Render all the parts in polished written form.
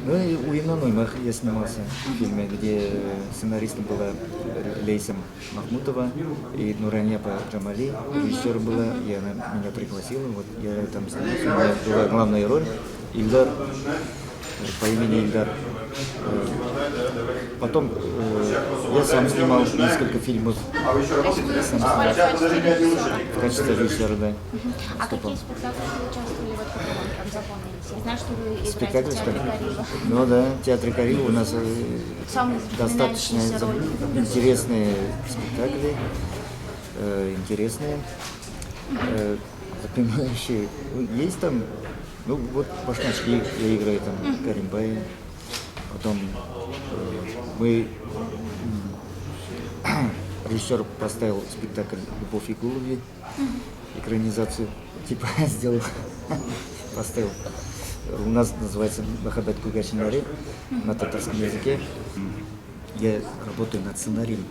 Ну и у Имна Нуймах я снимался в фильме, где сценаристом была Лейсам Махмутова и Нураньяпа Джамали, режиссер была, и она меня пригласила, вот я там снимался, у меня была главная роль, Ильдар, по имени Ильдар. Потом я сам снимал несколько фильмов. Сам снимал. В качестве режиссера, да. А какие спектакли вы участвовали, вот которые вам прям запомнились? Я знаю, что вы играете Спектакль, в что театре ли? Карила. Ну да, в театре Карила у нас Самые достаточно запоминающиеся роли. интересные спектакли, интересные, запоминающие. Есть там, ну вот Башмачки я играю там, Каримбай. Потом мы режиссер поставил спектакль «Любовь и голуби», экранизацию, типа сделал, поставил. У нас называется «Махаббат Кугачинари» на татарском языке. Я работаю над сценарием.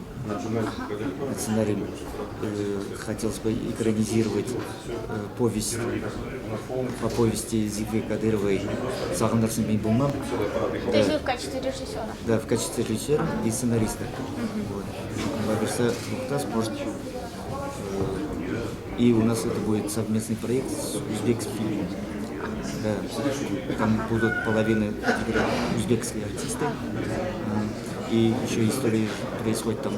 Хотелось бы экранизировать повесть по повести Зифы Кадыровой «Сагындарсын мен булмам». То есть вы в качестве режиссера? Да, в качестве режиссера и сценариста. Вот. Лабирса Мухтас может. И у нас это будет совместный проект с Узбекфильмом. Да. Там будут половина играть узбекские артисты. И еще история происходит там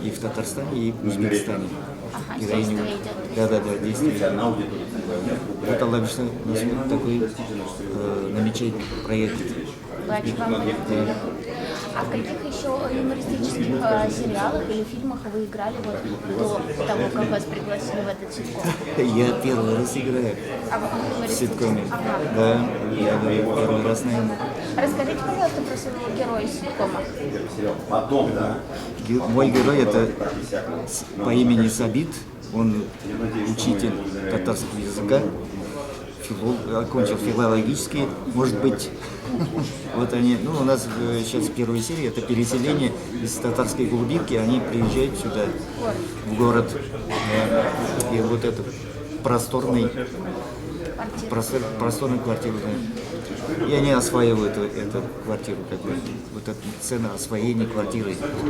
и в Татарстане, и в Узбекистане. Ага, Героиню. действие идет. Да, действие. Вот Аллабишна у нас такой намечает проект. Удачи вам. Да. А в каких еще юмористических сериалах или фильмах вы играли вот до того, как вас пригласили в этот ситком? Я первый раз играю А вы в юмористических? ситкоме. Ага. Да, я говорю, первый раз, наверное. Расскажите, пожалуйста, про своего героя ситкома. Мой герой это по имени Сабит, он учитель татарского языка, окончил филологический, может быть, вот они, ну у нас сейчас первая серия, это переселение из татарской глубинки, они приезжают сюда, в город, и вот это просторный квартиру, да. И они осваивают эту квартиру, как бы, вот эта цена освоения квартиры.